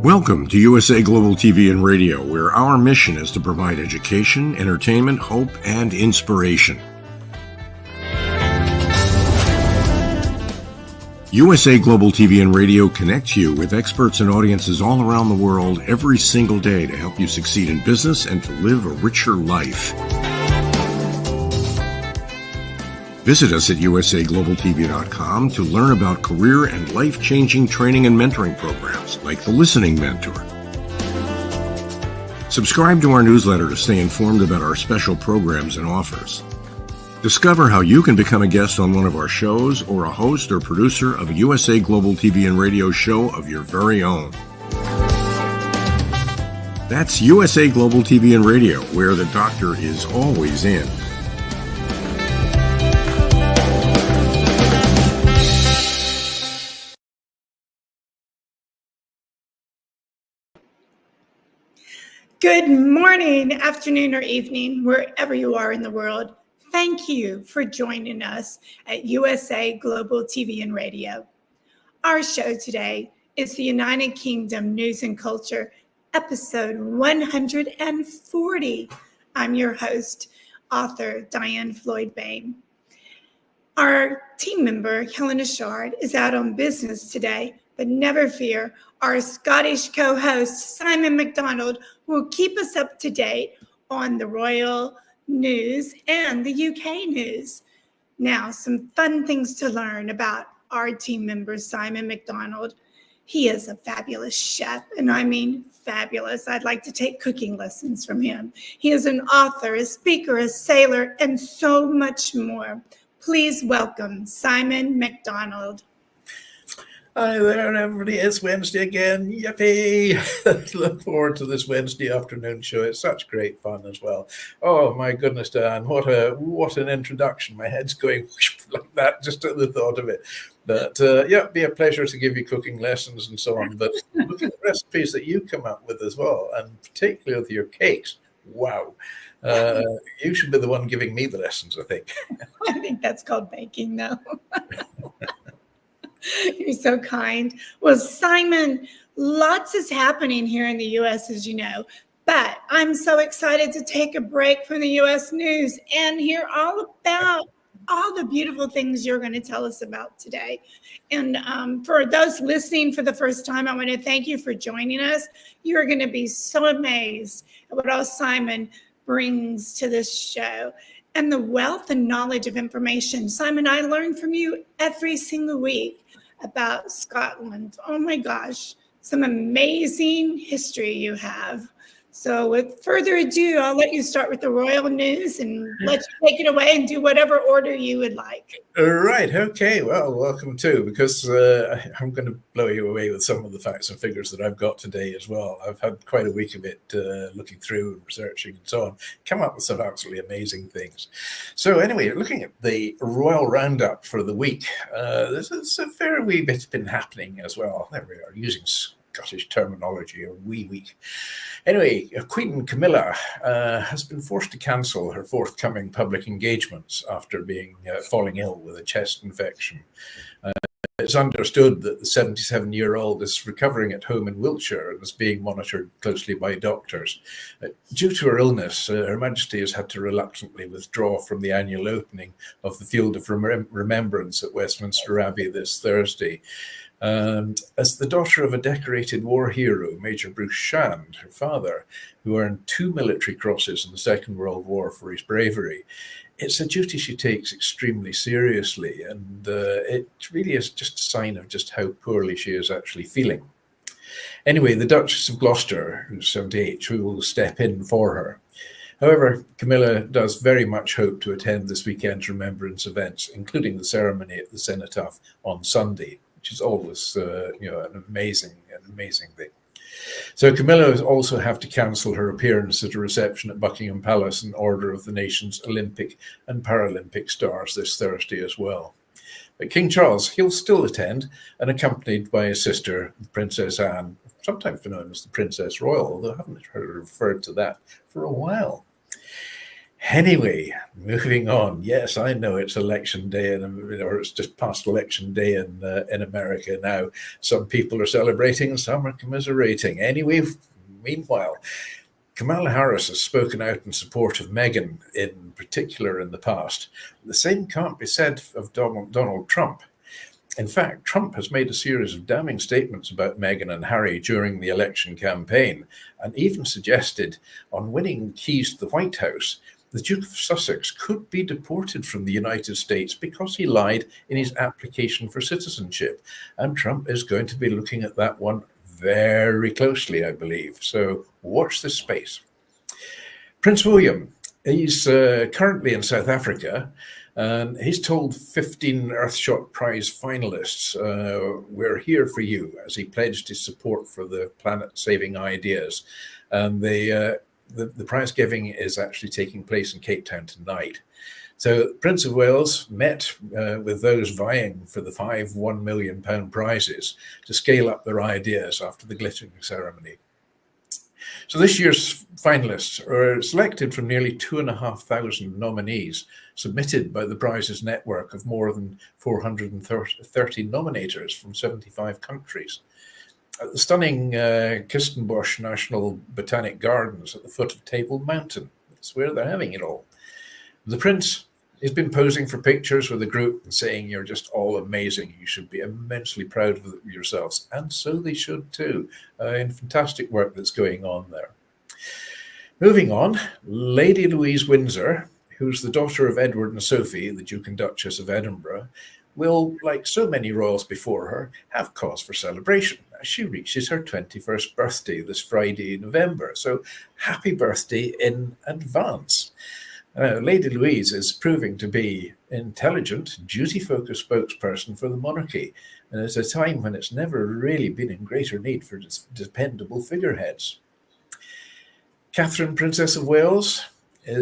Welcome to USA Global TV and Radio, where our mission is to provide education, entertainment, hope, and inspiration. USA Global TV and Radio connects you with experts and audiences all around the world every single day to help you succeed in business and to live a richer life. Visit us at usaglobaltv.com to learn about career and life-changing training and mentoring programs like the Listening Mentor. Subscribe to our newsletter to stay informed about our special programs and offers. Discover how you can become a guest on one of our shows or a host or producer of a USA Global TV and Radio show of your very own. That's USA Global TV and Radio, where the doctor is always in. Good morning, afternoon, or evening, wherever you are in the world. Thank you for joining us at USA Global TV and Radio. Our show today is the United Kingdom News and Culture, episode 140. I'm your host, author DIANN BOEHM. Our team member, HELENA CHARD, is out on business today, but never fear, our Scottish co-host, Simon Macdonald, will keep us up to date on the royal news and the UK news. Now, some fun things to learn about our team member, Simon Macdonald. He is a fabulous chef, and I mean fabulous. I'd like to take cooking lessons from him. He is an author, a speaker, a sailor, and so much more. Please welcome Simon Macdonald. Hi there, everybody. It's Wednesday again. Yippee! Look forward to this Wednesday afternoon show. It's such great fun as well. Oh, my goodness, Dan, what an introduction. My head's going like that just at the thought of it. But yeah, it'd be a pleasure to give you cooking lessons and so on. But look at the recipes that you come up with as well, and particularly with your cakes. Wow. You should be the one giving me the lessons, I think. I think that's called baking, though. You're so kind. Well, Simon, lots is happening here in the U.S., as you know, but I'm so excited to take a break from the U.S. news and hear all about all the beautiful things you're going to tell us about today. And for those listening for the first time, I want to thank you for joining us. You're going to be so amazed at what all Simon brings to this show and the wealth and knowledge of information. Simon, I learn from you every single week about Scotland. Oh my gosh, some amazing history you have. So with further ado, I'll let you start with the royal news and let you take it away and do whatever order you would like. All right. Okay. Well, welcome too, because I'm going to blow you away with some of the facts and figures that I've got today as well. I've had quite a week of it looking through and researching and so on, come up with some absolutely amazing things. So anyway, looking at the royal roundup for the week, there's a fair wee bit's been happening as well. There we are, using Scottish terminology, a wee week. Anyway, Queen Camilla has been forced to cancel her forthcoming public engagements after falling ill with a chest infection. It's understood that the 77-year-old is recovering at home in Wiltshire and is being monitored closely by doctors. Due to her illness, Her Majesty has had to reluctantly withdraw from the annual opening of the Field of Remembrance at Westminster Abbey this Thursday. And as the daughter of a decorated war hero, Major Bruce Shand, her father, who earned 2 military crosses in the Second World War for his bravery, it's a duty she takes extremely seriously, and it really is just a sign of just how poorly she is actually feeling. Anyway, the Duchess of Gloucester, who's 78, who will step in for her. However, Camilla does very much hope to attend this weekend's remembrance events, including the ceremony at the Cenotaph on Sunday, which is always, an amazing thing. So Camilla will also have to cancel her appearance at a reception at Buckingham Palace in honour of the nation's Olympic and Paralympic stars this Thursday as well. But King Charles, he'll still attend, and accompanied by his sister, Princess Anne, sometimes known as the Princess Royal, although I haven't heard her referred to that for a while. Anyway, moving on. Yes, I know it's election day, or it's just past election day in America now. Some people are celebrating, some are commiserating. Anyway, meanwhile, Kamala Harris has spoken out in support of Meghan in particular in the past. The same can't be said of Donald Trump. In fact, Trump has made a series of damning statements about Meghan and Harry during the election campaign, and even suggested on winning keys to the White House, the Duke of Sussex could be deported from the United States because he lied in his application for citizenship. And Trump is going to be looking at that one very closely, I believe. So watch this space. Prince William, he's currently in South Africa, and he's told 15 Earthshot Prize finalists, we're here for you, as he pledged his support for the planet-saving ideas. And the prize giving is actually taking place in Cape Town tonight. So Prince of Wales met with those vying for the 5 £1 million prizes to scale up their ideas after the glittering ceremony. So this year's finalists are selected from nearly 2,500 nominees submitted by the prize's network of more than 430 nominators from 75 countries. At the stunning Kirstenbosch National Botanic Gardens at the foot of Table Mountain. That's where they're having it all. The Prince has been posing for pictures with the group and saying, you're just all amazing. You should be immensely proud of yourselves. And so they should too, in fantastic work that's going on there. Moving on, Lady Louise Windsor, who's the daughter of Edward and Sophie, the Duke and Duchess of Edinburgh, will, like so many royals before her, have cause for celebration as she reaches her 21st birthday this Friday in November. So happy birthday in advance. Lady Louise is proving to be intelligent, duty-focused spokesperson for the monarchy, and it's a time when it's never really been in greater need for dependable figureheads. Catherine, Princess of Wales,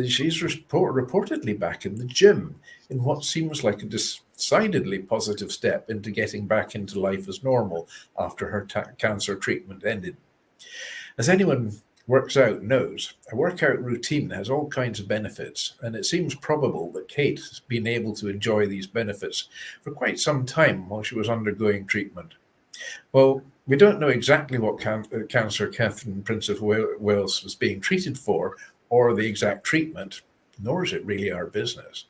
she's reportedly back in the gym in what seems like a decidedly positive step into getting back into life as normal after her cancer treatment ended. As anyone works out knows, a workout routine has all kinds of benefits, and it seems probable that Kate has been able to enjoy these benefits for quite some time while she was undergoing treatment. Well, we don't know exactly what cancer Catherine, Prince of Wales, was being treated for, or the exact treatment, nor is it really our business.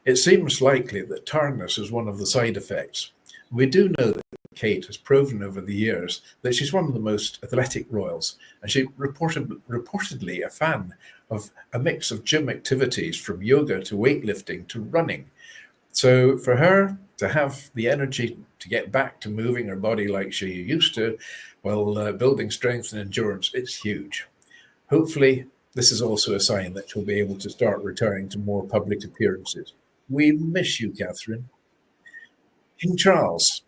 It seems likely that tiredness is one of the side effects. We do know that Kate has proven over the years that she's one of the most athletic royals, and she reportedly a fan of a mix of gym activities from yoga to weightlifting to running. So for her to have the energy to get back to moving her body like she used to, while building strength and endurance, it's huge. Hopefully, this is also a sign that she'll be able to start returning to more public appearances. We miss you, Catherine. King Charles.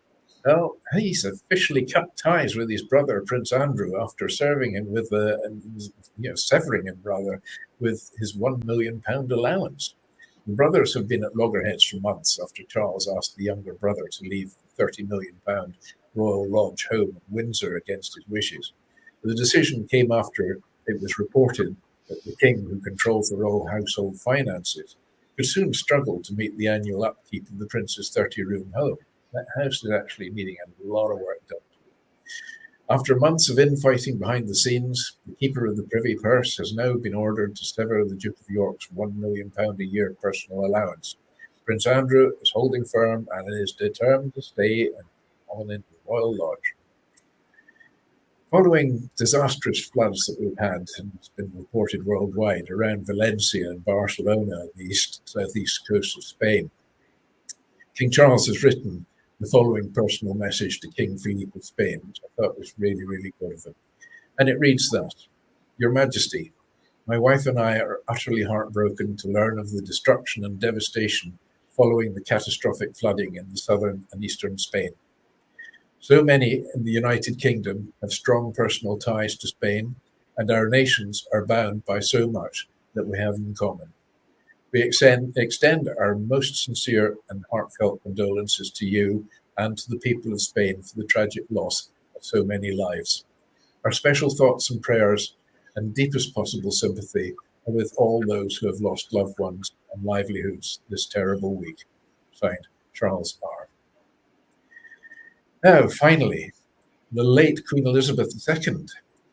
Well, he's officially cut ties with his brother, Prince Andrew, after severing him with his £1 million allowance. The brothers have been at loggerheads for months after Charles asked the younger brother to leave the £30 million Royal Lodge home in Windsor against his wishes. The decision came after it was reported that the king, who controls the royal household finances, could soon struggle to meet the annual upkeep of the prince's 30-room home. That house is actually needing a lot of work done. After months of infighting behind the scenes, the keeper of the privy purse has now been ordered to sever the Duke of York's £1 million a year personal allowance. Prince Andrew is holding firm and is determined to stay on in the Royal Lodge. Following disastrous floods that we've had, and it's been reported worldwide, around Valencia and Barcelona, the southeast coast of Spain, King Charles has written the following personal message to King Philip of Spain, which I thought was really, really good of him. And it reads thus: Your Majesty, my wife and I are utterly heartbroken to learn of the destruction and devastation following the catastrophic flooding in the southern and eastern Spain. So many in the United Kingdom have strong personal ties to Spain, and our nations are bound by so much that we have in common. We extend our most sincere and heartfelt condolences to you and to the people of Spain for the tragic loss of so many lives. Our special thoughts and prayers and deepest possible sympathy and with all those who have lost loved ones and livelihoods this terrible week. Signed, Charles R. Now, finally, the late Queen Elizabeth II,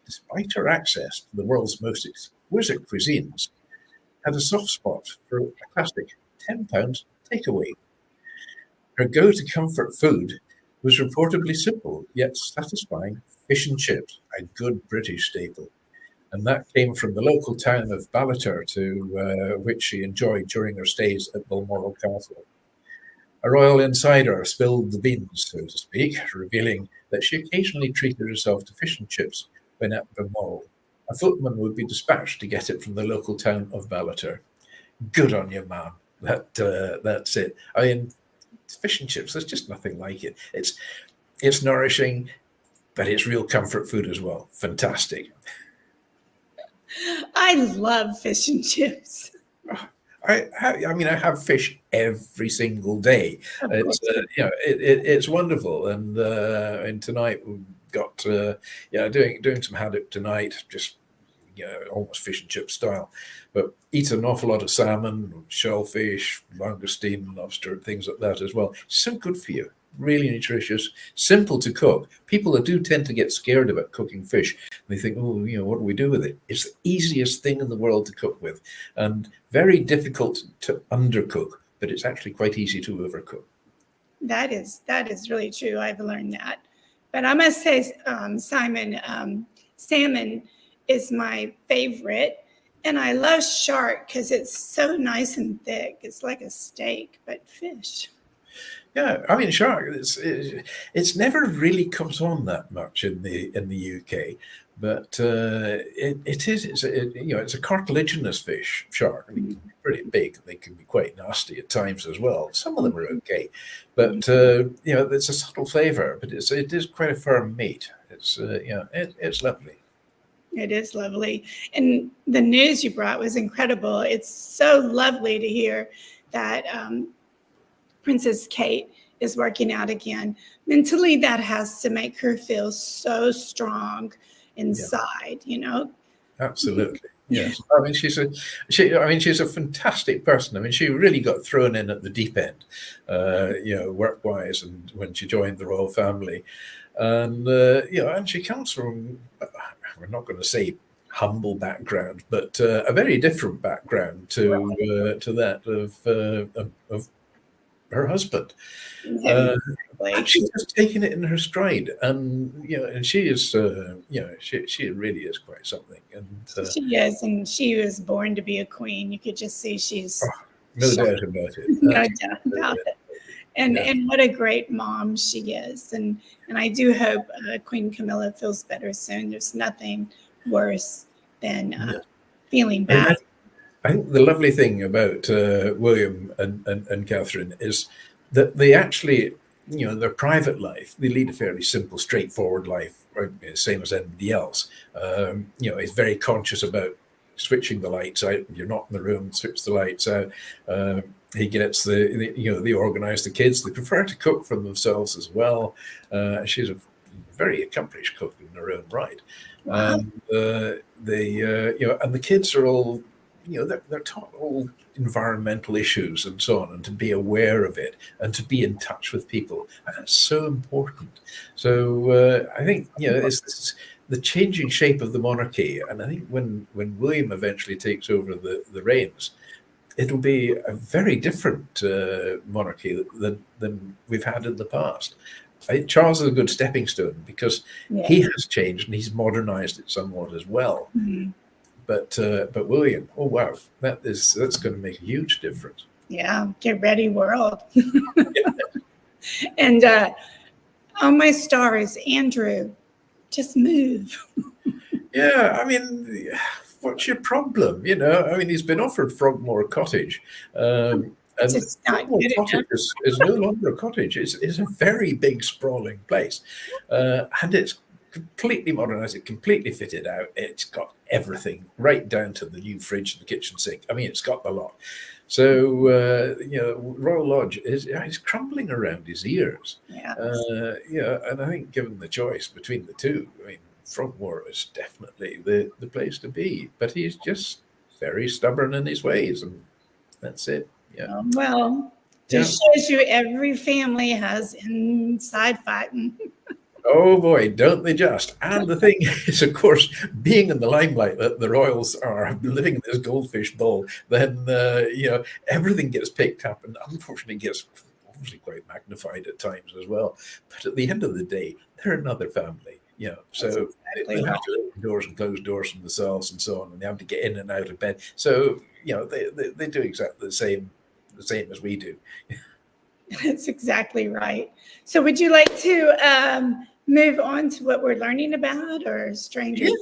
despite her access to the world's most exquisite cuisines, had a soft spot for a classic £10 takeaway. Her go-to comfort food was reportedly simple, yet satisfying fish and chips, a good British staple. And that came from the local town of Ballater, to which she enjoyed during her stays at Balmoral Castle. A royal insider spilled the beans, so to speak, revealing that she occasionally treated herself to fish and chips when at Balmoral. A footman would be dispatched to get it from the local town of Ballater. Good on you, ma'am. That's it. I mean, fish and chips, there's just nothing like it. It's nourishing, but it's real comfort food as well. Fantastic. I love fish and chips. I have fish every single day. It's wonderful, and tonight we've got doing some haddock tonight, just almost fish and chip style, but eat an awful lot of salmon, shellfish, langoustine, lobster, things like that as well. It's so good for you. Really nutritious, simple to cook. People do tend to get scared about cooking fish. They think, oh, what do we do with it? It's the easiest thing in the world to cook with, and very difficult to undercook, but it's actually quite easy to overcook. That is really true. I've learned that. But I must say, Simon, salmon is my favorite, and I love shark because it's so nice and thick. It's like a steak, but fish. Yeah, I mean, shark. It's never really comes on that much in the UK, but it is. It's a cartilaginous fish, shark. I mean, pretty big. They can be quite nasty at times as well. Some of them are okay, but it's a subtle flavour. But it is quite a firm meat. It's lovely. It is lovely, and the news you brought was incredible. It's so lovely to hear that. Princess Kate is working out again. Mentally, that has to make her feel so strong inside, Absolutely. Yes. I mean, she's a fantastic person. I mean, she really got thrown in at the deep end, work-wise, and when she joined the royal family. And, and she comes from, we're not going to say humble background, but a very different background to that of her husband. And she's just taken it in her stride, and she is, she really is quite something. And she is, and she was born to be a queen. You could just see she's no doubt about it. No doubt about it. And what a great mom she is, and I do hope Queen Camilla feels better soon. There's nothing worse than feeling bad. I think the lovely thing about William and Catherine is that they actually, their private life, they lead a fairly simple, straightforward life, same as anybody else. He's very conscious about switching the lights out. You're not in the room, switch the lights out. He gets they organize the kids. They prefer to cook for themselves as well. She's a very accomplished cook in her own right. Wow. And and the kids are all, they're taught all environmental issues and so on, and to be aware of it and to be in touch with people. And that's so important. So I think, it's the changing shape of the monarchy. And I think when William eventually takes over the reins, it'll be a very different monarchy than we've had in the past. I think Charles is a good stepping stone because he has changed and he's modernized it somewhat as well. Mm-hmm. But William, oh wow, that's going to make a huge difference. Yeah, get ready, world. And on my stars, Andrew, just move. Yeah, I mean, what's your problem? I mean, he's been offered Frogmore Cottage. And Frogmore Cottage is no longer a cottage. It's a very big, sprawling place. And it's completely modernized, it completely fitted out. It's got everything, right down to the new fridge and the kitchen sink. I mean, it's got the lot. So, Royal Lodge is crumbling around his ears. Yeah. And I think given the choice between the two, I mean, Frogmore is definitely the place to be. But he's just very stubborn in his ways, and that's it. Yeah. Well, just shows you every family has inside fighting. Oh boy, don't they just? And the thing is, of course, being in the limelight that the royals are living in this goldfish bowl, then everything gets picked up, and unfortunately gets obviously quite magnified at times as well. But at the end of the day, they're another family. So exactly they have to open doors and close doors from themselves and so on, and they have to get in and out of bed. So they do exactly the same as we do. That's exactly right. So would you like to move on to what we're learning about, or strangers?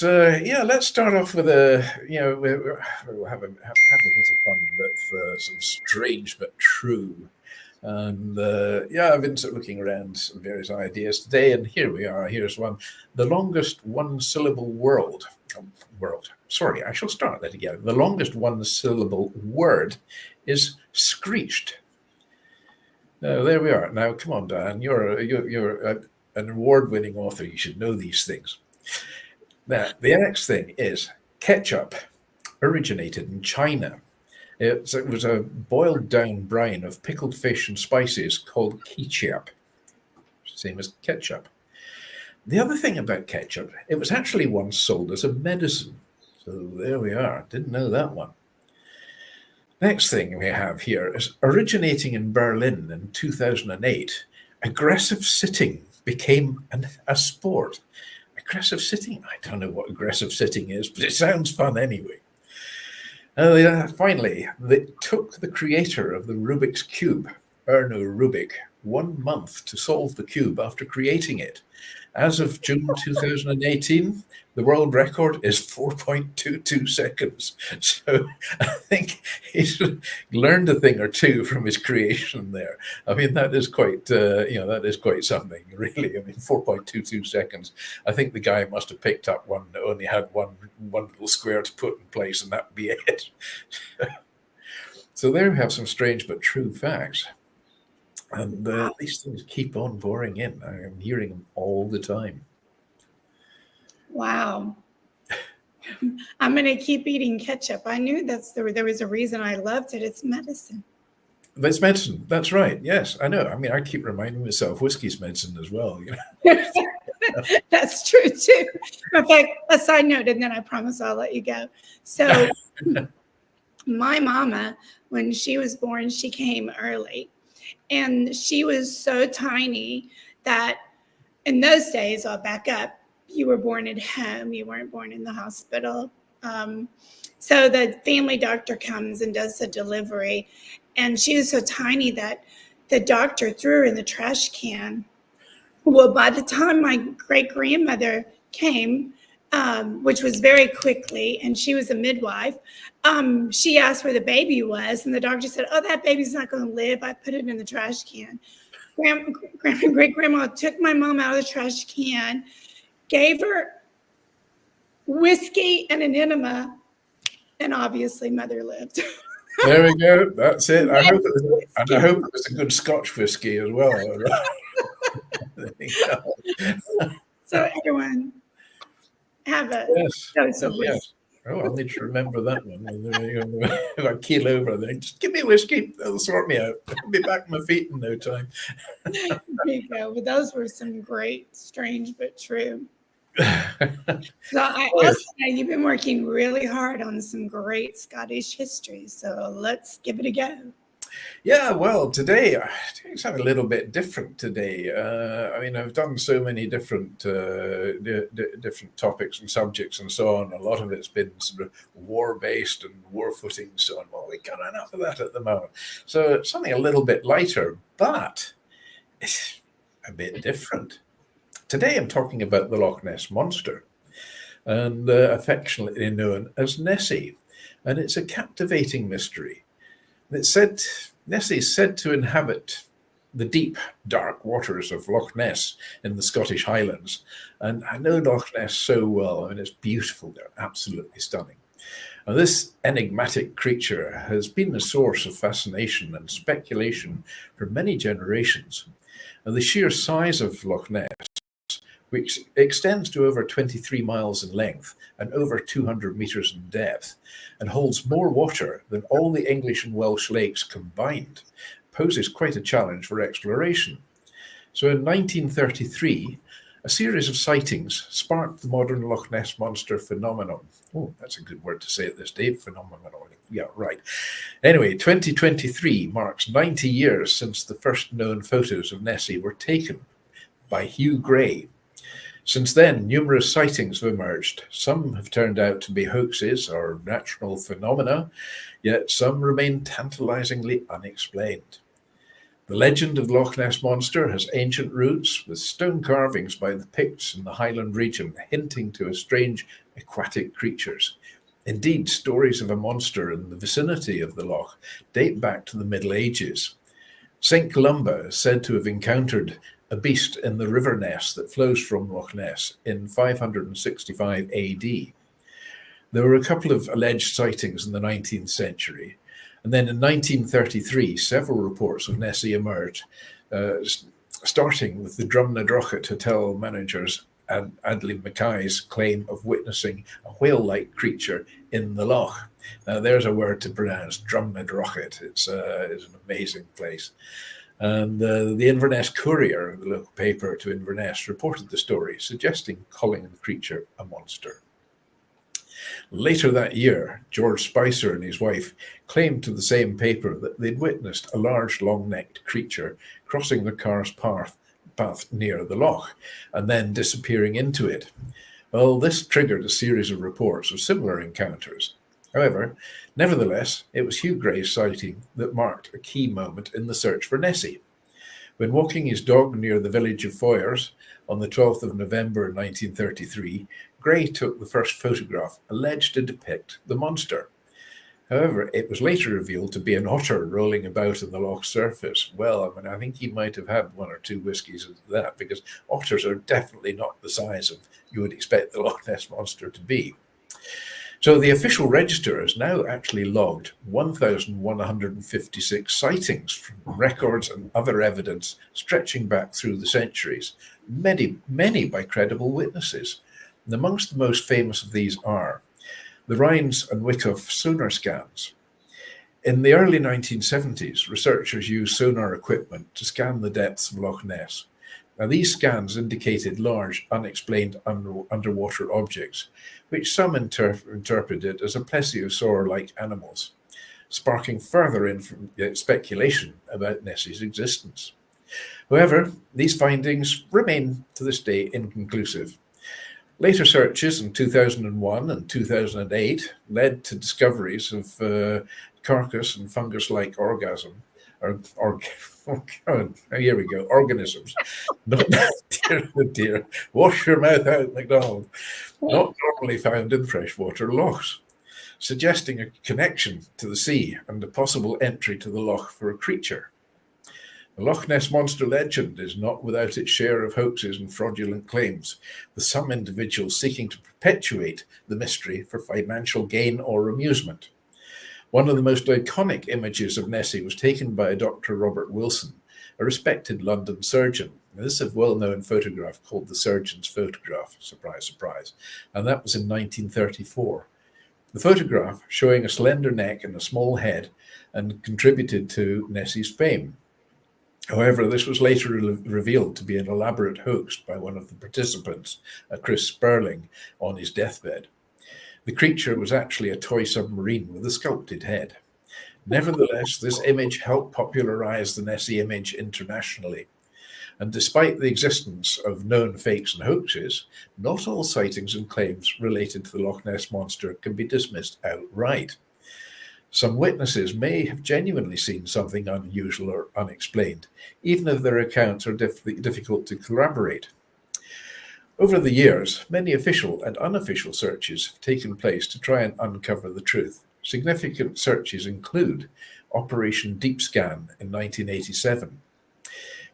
Yeah, let's start off with we'll have a bit of fun with some strange but true. And I've been sort of looking around some various ideas today, and here we are. Here's one: the longest one-syllable word. Sorry, I shall start that again. The longest one-syllable word is screeched. Now, there we are. Now, come on, DIANN. You're an award-winning author. You should know these things. Now, the next thing is ketchup originated in China. It was a boiled-down brine of pickled fish and spices called ketchup, same as ketchup. The other thing about ketchup, it was actually once sold as a medicine. So there we are. Didn't know that one. Next thing we have here is originating in Berlin in 2008, aggressive sitting became a sport. Aggressive sitting? I don't know what aggressive sitting is, but it sounds fun anyway. Finally, they took the creator of the Rubik's Cube, Erno Rubik, 1 month to solve the cube after creating it. As of June 2018, the world record is 4.22 seconds. So I think he's learned a thing or two from his creation there. I mean, that is quite, that is quite something, really. I mean, 4.22 seconds. I think the guy must have picked up one that only had one little square to put in place, and that would be it. So there we have some strange but true facts. And these things keep on pouring in. I am hearing them all the time. Wow. I'm going to keep eating ketchup. I knew there was a reason I loved it. It's medicine. It's medicine. That's right. Yes, I know. I mean, I keep reminding myself whiskey's medicine as well. That's true too. In fact, a side note, and then I promise I'll let you go. So my mama, when she was born, she came early. And she was so tiny that in those days, I'll back up, you were born at home. You weren't born in the hospital. So the family doctor comes and does the delivery. And she was so tiny that the doctor threw her in the trash can. Well, by the time my great-grandmother came, which was very quickly, and she was a midwife, she asked where the baby was, and the doctor said, "Oh, that baby's not going to live. I put it in the trash can." Great-grandma took my mom out of the trash can, gave her whiskey and an enema, and obviously mother lived. There we go. That's it. I hope it was a good Scotch whiskey as well. So everyone have a dose of whiskey. Yes. Oh, I'll need to remember that one. If I keel over, then just give me whiskey. That'll sort me out. I'll be back on my feet in no time. There you go. But those were some great, strange but true. So I also know you've been working really hard on some great Scottish history. So let's give it a go. Yeah, well, today it's a little bit different today. I mean, I've done so many different different topics and subjects and so on. A lot of it's been sort of war-based and war footing, so on. Well, we've got enough of that at the moment. So it's something a little bit lighter, but it's a bit different. Today I'm talking about the Loch Ness Monster, and affectionately known as Nessie. And it's a captivating mystery. It's said Nessie is said to inhabit the deep, dark waters of Loch Ness in the Scottish Highlands. And I know Loch Ness so well. I mean, it's beautiful. They're absolutely stunning. Now, this enigmatic creature has been a source of fascination and speculation for many generations. And the sheer size of Loch Ness which extends to over 23 miles in length and over 200 meters in depth, and holds more water than all the English and Welsh lakes combined, poses quite a challenge for exploration. So in 1933, a series of sightings sparked the modern Loch Ness Monster phenomenon. Oh, that's a good word to say at this day, phenomenon. Yeah, right. Anyway, 2023 marks 90 years since the first known photos of Nessie were taken by Hugh Gray. Since then, numerous sightings have emerged. Some have turned out to be hoaxes or natural phenomena, yet some remain tantalizingly unexplained. The legend of the Loch Ness Monster has ancient roots, with stone carvings by the Picts in the Highland region hinting to a strange aquatic creatures. Indeed, stories of a monster in the vicinity of the loch date back to the Middle Ages. St. Columba is said to have encountered a beast in the River Ness that flows from Loch Ness in 565 AD. There were a couple of alleged sightings in the 19th century, and then in 1933, several reports of Nessie emerged, starting with the Drumnadrochit Hotel manager's Adley Mackay's claim of witnessing a whale-like creature in the loch. Now, there's a word to pronounce, Drumnadrochit. It's an amazing place. And the Inverness Courier, the local paper to Inverness, reported the story, suggesting calling the creature a monster. Later that year, George Spicer and his wife claimed to the same paper that they'd witnessed a large, long-necked creature crossing the car's path near the loch and then disappearing into it. Well, this triggered a series of reports of similar encounters. However, nevertheless, it was Hugh Gray's sighting that marked a key moment in the search for Nessie. When walking his dog near the village of Foyers on the 12th of November 1933, Gray took the first photograph alleged to depict the monster. However, it was later revealed to be an otter rolling about in the loch surface. Well, I think he might have had one or two whiskies of that, because otters are definitely not the size of you would expect the Loch Ness Monster to be. So the official register has now actually logged 1,156 sightings from records and other evidence stretching back through the centuries, many by credible witnesses. And amongst the most famous of these are the Rhines and Wyckoff sonar scans. In the early 1970s, researchers used sonar equipment to scan the depths of Loch Ness. Now, these scans indicated large, unexplained underwater objects, which some interpreted as a plesiosaur-like animals, sparking further speculation about Nessie's existence. However, these findings remain to this day inconclusive. Later searches in 2001 and 2008 led to discoveries of carcass and fungus-like organisms. Dear, wash your mouth out, Macdonald. Not normally found in freshwater lochs, suggesting a connection to the sea and a possible entry to the loch for a creature. The Loch Ness Monster legend is not without its share of hoaxes and fraudulent claims, with some individuals seeking to perpetuate the mystery for financial gain or amusement. One of the most iconic images of Nessie was taken by Dr. Robert Wilson, a respected London surgeon. Now, this is a well-known photograph called the surgeon's photograph, surprise, surprise, and that was in 1934. The photograph, showing a slender neck and a small head, and contributed to Nessie's fame. However, this was later revealed to be an elaborate hoax by one of the participants, Chris Sperling, on his deathbed. The creature was actually a toy submarine with a sculpted head. Nevertheless, this image helped popularize the Nessie image internationally. And despite the existence of known fakes and hoaxes, not all sightings and claims related to the Loch Ness Monster can be dismissed outright. Some witnesses may have genuinely seen something unusual or unexplained, even if their accounts are difficult to corroborate. Over the years, many official and unofficial searches have taken place to try and uncover the truth. Significant searches include Operation Deep Scan in 1987,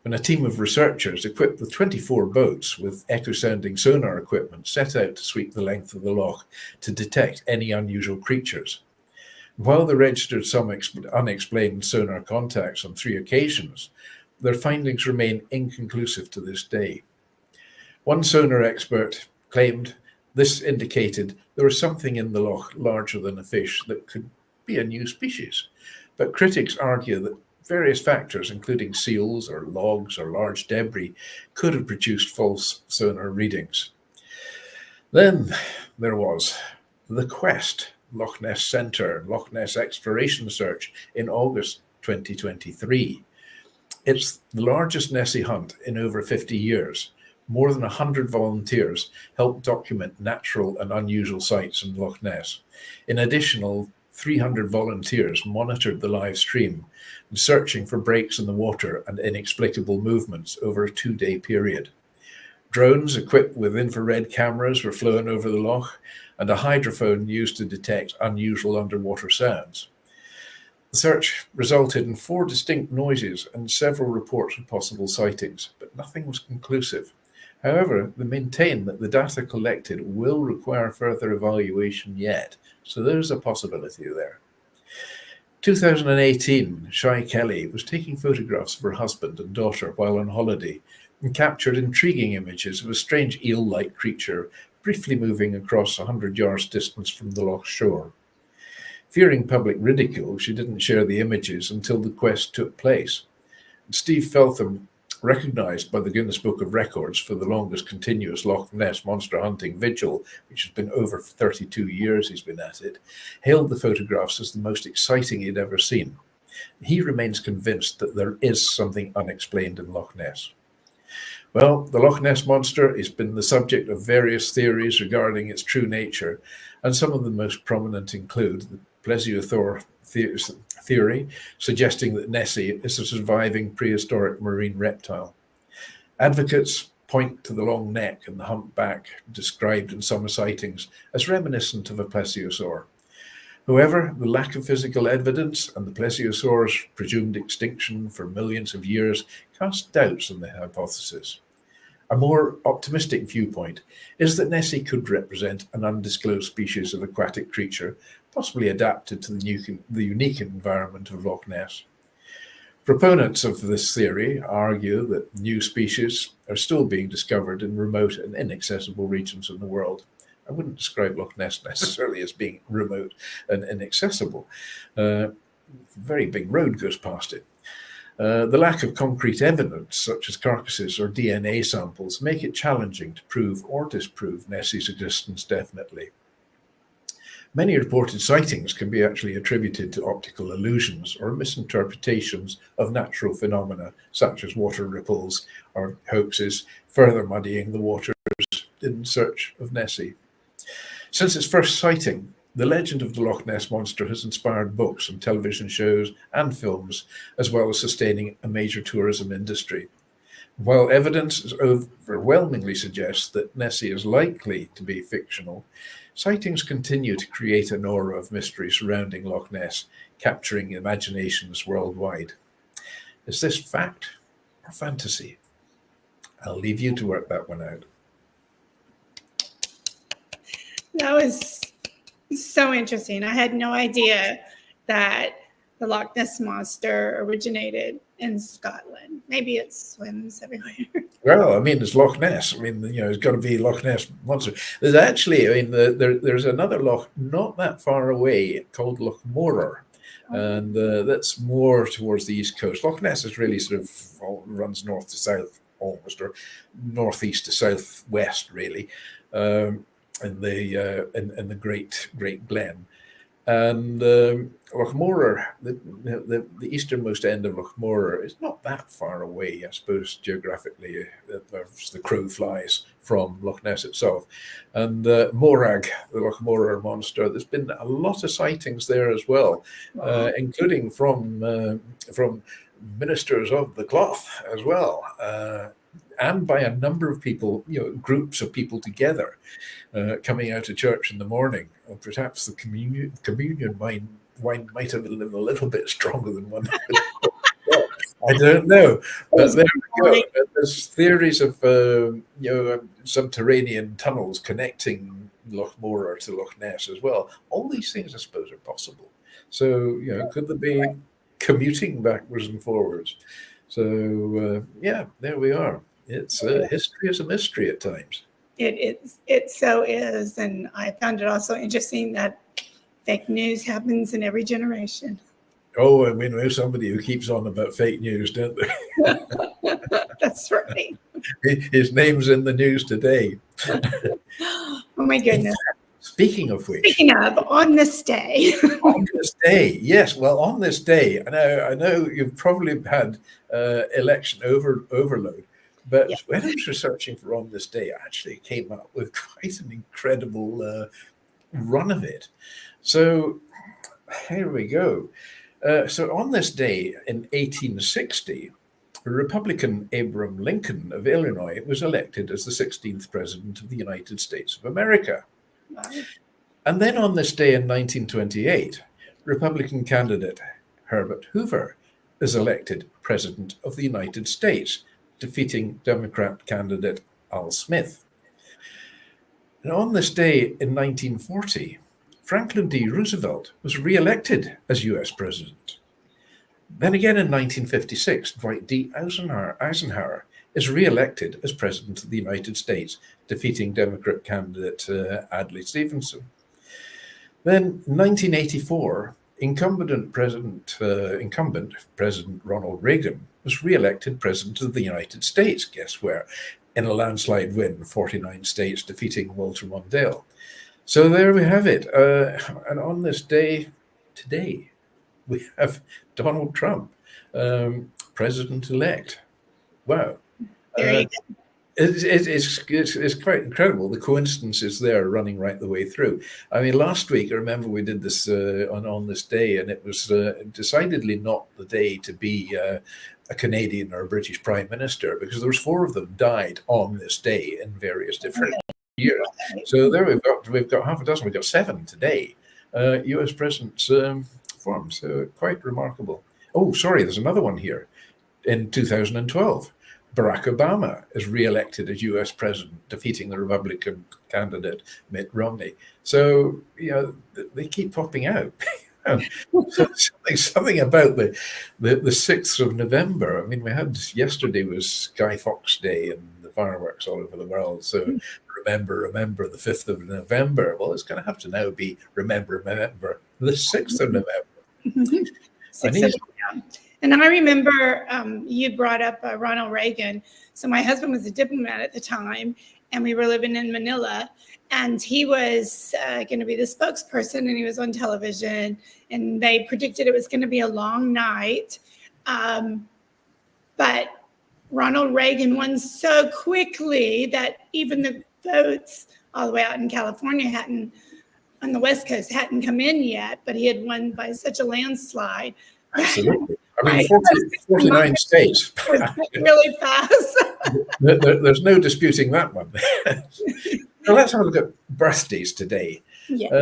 when a team of researchers equipped with 24 boats with echo-sounding sonar equipment set out to sweep the length of the loch to detect any unusual creatures. While they registered some unexplained sonar contacts on 3 occasions, their findings remain inconclusive to this day. One sonar expert claimed this indicated there was something in the loch larger than a fish that could be a new species. But critics argue that various factors, including seals or logs or large debris, could have produced false sonar readings. Then there was the Quest Loch Ness Centre, Loch Ness Exploration Search in August 2023. It's the largest Nessie hunt in over 50 years. More than 100 volunteers helped document natural and unusual sights in Loch Ness. In addition, 300 volunteers monitored the live stream, searching for breaks in the water and inexplicable movements over a 2-day period. Drones equipped with infrared cameras were flown over the loch, and a hydrophone used to detect unusual underwater sounds. The search resulted in 4 distinct noises and several reports of possible sightings, but nothing was conclusive. However, they maintain that the data collected will require further evaluation yet, so there's a possibility there. 2018, Shy Kelly was taking photographs of her husband and daughter while on holiday and captured intriguing images of a strange eel-like creature briefly moving across 100 yards distance from the loch shore. Fearing public ridicule, she didn't share the images until the quest took place. Steve Feltham, recognised by the Guinness Book of Records for the longest continuous Loch Ness monster hunting vigil, which has been over 32 years he's been at it, hailed the photographs as the most exciting he'd ever seen. He remains convinced that there is something unexplained in Loch Ness. Well, the Loch Ness monster has been the subject of various theories regarding its true nature, and some of the most prominent include the plesiosaur theory, suggesting that Nessie is a surviving prehistoric marine reptile. Advocates point to the long neck and the humpback described in some sightings as reminiscent of a plesiosaur. However, the lack of physical evidence and the plesiosaur's presumed extinction for millions of years cast doubts on the hypothesis. A more optimistic viewpoint is that Nessie could represent an undisclosed species of aquatic creature, possibly adapted to the unique environment of Loch Ness. Proponents of this theory argue that new species are still being discovered in remote and inaccessible regions of the world. I wouldn't describe Loch Ness necessarily as being remote and inaccessible. Very big road goes past it. The lack of concrete evidence, such as carcasses or DNA samples, make it challenging to prove or disprove Nessie's existence definitely. Many reported sightings can be actually attributed to optical illusions or misinterpretations of natural phenomena, such as water ripples or hoaxes, further muddying the waters in search of Nessie. Since its first sighting, the legend of the Loch Ness monster has inspired books and television shows and films, as well as sustaining a major tourism industry. While evidence overwhelmingly suggests that Nessie is likely to be fictional, sightings continue to create an aura of mystery surrounding Loch Ness, capturing imaginations worldwide. Is this fact or fantasy? I'll leave you to work that one out. That was so interesting. I had no idea that the Loch Ness monster originated in Scotland. Maybe it swims everywhere. Well, I mean, it's Loch Ness. I mean, it's got to be Loch Ness monster. There's actually, I mean, there's another loch not that far away called Loch Morar, and that's more towards the east coast. Loch Ness is really sort of runs north to south almost, or northeast to southwest, really. In the Great Glen, and Loch Morar, the easternmost end of Loch Morar is not that far away, I suppose, geographically, as the crow flies from Loch Ness itself. And Morag, the Loch Morar monster, there's been a lot of sightings there as well, including from ministers of the cloth as well. And by a number of people, groups of people together, coming out of church in the morning. Perhaps the communion wine might have been a little bit stronger than one. I don't know, but there we go. There's theories of subterranean tunnels connecting Loch Morar to Loch Ness as well. All these things, I suppose, are possible. So could there be commuting backwards and forwards? So there we are. It's history is a mystery at times. It so is. And I found it also interesting that fake news happens in every generation. Oh, and we know somebody who keeps on about fake news, don't they? That's right. His name's in the news today. Oh my goodness. Speaking of which, Speaking of, on this day. on this day, yes, well, on this day, I know you've probably had election overload, but Yeah. when I was researching for on this day, I actually came up with quite an incredible run of it. So here we go. So on this day in 1860, Republican Abraham Lincoln of Illinois was elected as the 16th President of the United States of America. Wow. And then on this day in 1928, Republican candidate Herbert Hoover is elected President of the United States, defeating Democrat candidate Al Smith. And on this day in 1940, Franklin D. Roosevelt was re-elected as US President. Then again in 1956, Dwight D. Eisenhower is re-elected as President of the United States, defeating Democrat candidate Adlai Stevenson. Then 1984, incumbent President Ronald Reagan was re-elected President of the United States, guess where? In a landslide win, 49 states, defeating Walter Mondale. So there we have it. And on this day, today, we have Donald Trump, president-elect. Wow. It's quite incredible, the coincidences there running right the way through. I mean, last week, I remember we did this on this day, and it was decidedly not the day to be a Canadian or a British Prime Minister, because there was 4 of them died on this day in various different years. So there we've got half a dozen, we've got 7 today, US presidents formed, so quite remarkable. Oh, sorry, there's another one here. In 2012, Barack Obama is re-elected as US president, defeating the Republican candidate Mitt Romney. So, you know, they keep popping out. something about the 6th of November. I mean, we had yesterday was Guy Fawkes Day and the fireworks all over the world. So remember the 5th of November. Well, it's going to have to now be remember the 6th of November. And I remember you brought up Ronald Reagan. So my husband was a diplomat at the time, and we were living in Manila. And he was going to be the spokesperson, and he was on television. And they predicted it was going to be a long night. But Ronald Reagan won so quickly that even the votes all the way out in California on the West Coast hadn't come in yet. But he had won by such a landslide. Absolutely. I mean, 49 states. Really fast. There's no disputing that one. Now let's have a look at birthdays today. Yes.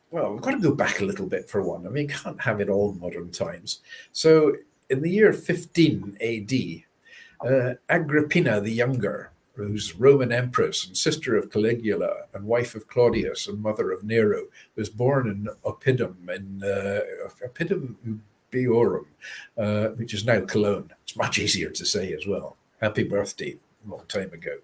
Well, we've got to go back a little bit for one. I mean, can't have it all modern times. So in the year 15 AD, Agrippina the Younger, who's Roman empress and sister of Caligula and wife of Claudius and mother of Nero, was born in Oppidum, BOEHM, which is now Cologne. It's much easier to say as well. Happy birthday, a long time ago.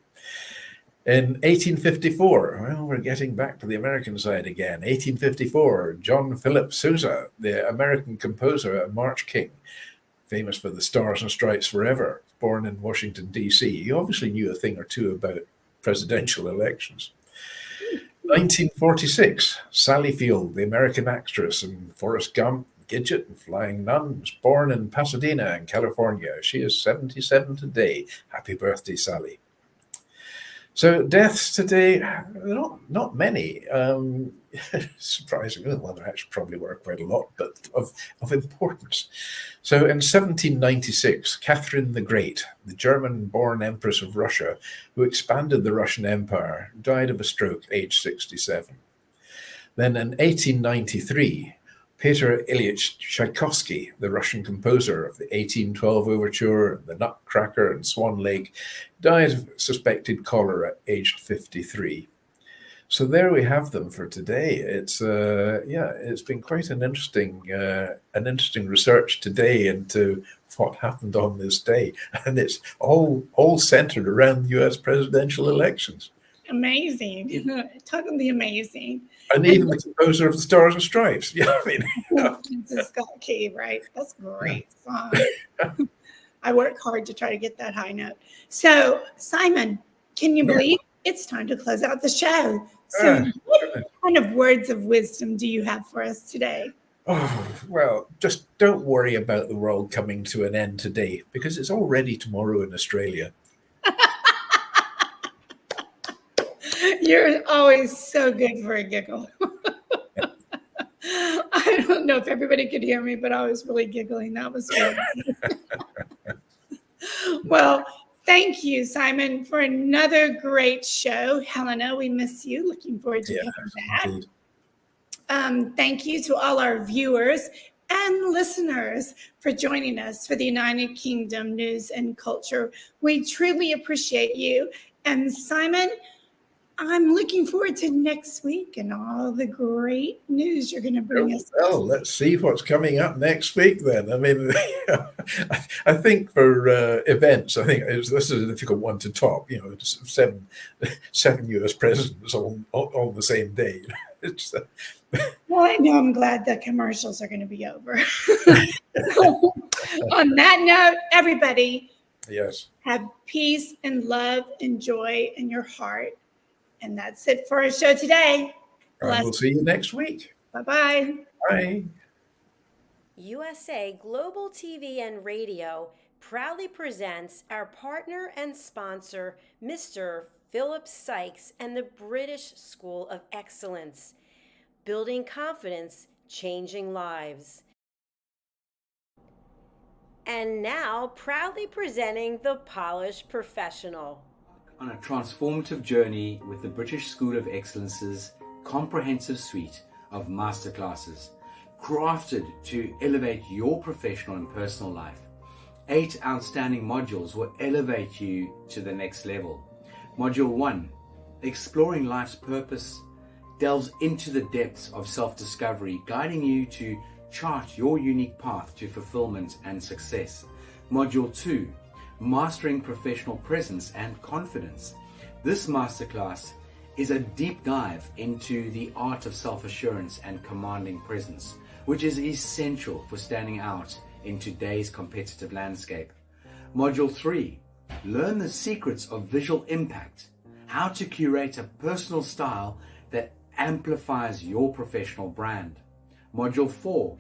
In 1854, well, we're getting back to the American side again. 1854, John Philip Sousa, the American composer and March King, famous for the Stars and Stripes Forever, born in Washington, D.C. He obviously knew a thing or two about presidential elections. 1946, Sally Field, the American actress in Forrest Gump, Gidget and Flying Nun, was born in Pasadena in California. She is 77 today. Happy birthday, Sally. So deaths today, not many. Surprisingly, well, there actually probably were quite a lot, but of importance. So in 1796, Catherine the Great, the German-born Empress of Russia, who expanded the Russian Empire, died of a stroke, aged 67. Then in 1893, Peter Ilyich Tchaikovsky, the Russian composer of the 1812 Overture, The Nutcracker and Swan Lake, died of suspected cholera, aged 53. So there we have them for today. It's it's been quite an interesting research today into what happened on this day, and it's all centered around the U.S. presidential elections. Amazing. Totally amazing. And even the composer of the Stars and Stripes. Yeah, I mean, It's Scott Key, right? That's a great song. I work hard to try to get that high note. So, Simon, can you believe it's time to close out the show? So, what kind of words of wisdom do you have for us today? Oh, well, just don't worry about the world coming to an end today, because it's already tomorrow in Australia. You're always so good for a giggle. I don't know if everybody could hear me, but I was really giggling. That was good. Well, thank you, Simon, for another great show. Helena, we miss you. Looking forward to coming back. Thank you to all our viewers and listeners for joining us for the United Kingdom News and Culture. We truly appreciate you. And Simon, I'm looking forward to next week and all the great news you're going to bring us. Well, let's see what's coming up next week then. I mean, I think for events, I think this is a difficult one to top. You know, seven US presidents on the same day. Well, I know I'm glad the commercials are going to be over. On that note, everybody, have peace and love and joy in your heart. And that's it for our show today. We'll see you next week. Bye-bye. Bye. USA Global TV and Radio proudly presents our partner and sponsor, Mr. Philip Sykes and the British School of Excellence. Building confidence, changing lives. And now, proudly presenting the Polished Professional. On a transformative journey with the British School of Excellence's comprehensive suite of masterclasses, crafted to elevate your professional and personal life. 8 outstanding modules will elevate you to the next level. Module 1, Exploring Life's Purpose, delves into the depths of self-discovery, guiding you to chart your unique path to fulfillment and success. Module 2, Mastering Professional Presence and Confidence. This masterclass is a deep dive into the art of self-assurance and commanding presence, which is essential for standing out in today's competitive landscape. Module 3, Learn the secrets of visual impact, how to curate a personal style that amplifies your professional brand. Module 4,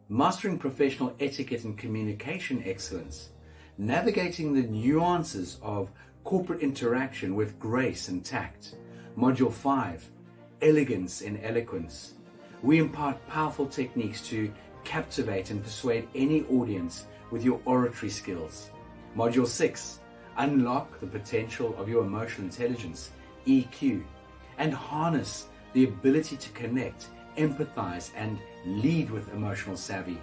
Mastering Professional Etiquette and Communication Excellence, navigating the nuances of corporate interaction with grace and tact. Module 5, Elegance in Eloquence. We impart powerful techniques to captivate and persuade any audience with your oratory skills. Module 6, Unlock the potential of your emotional intelligence, EQ, and harness the ability to connect, empathize, and lead with emotional savvy.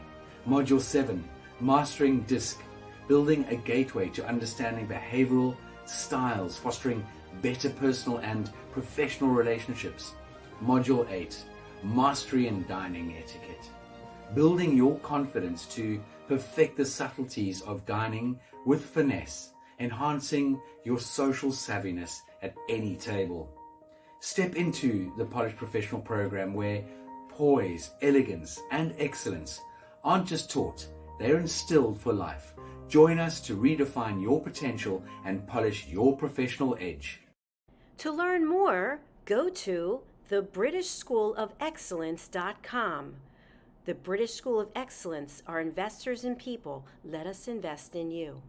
Module 7, Mastering DISC, building a gateway to understanding behavioral styles, fostering better personal and professional relationships. Module 8, Mastery in Dining Etiquette, building your confidence to perfect the subtleties of dining with finesse, enhancing your social savviness at any table. Step into the Polished Professional program where poise, elegance, and excellence aren't just taught, they're instilled for life. Join us to redefine your potential and polish your professional edge. To learn more, go to thebritishschoolofexcellence.com. The British School of Excellence are investors in people. Let us invest in you.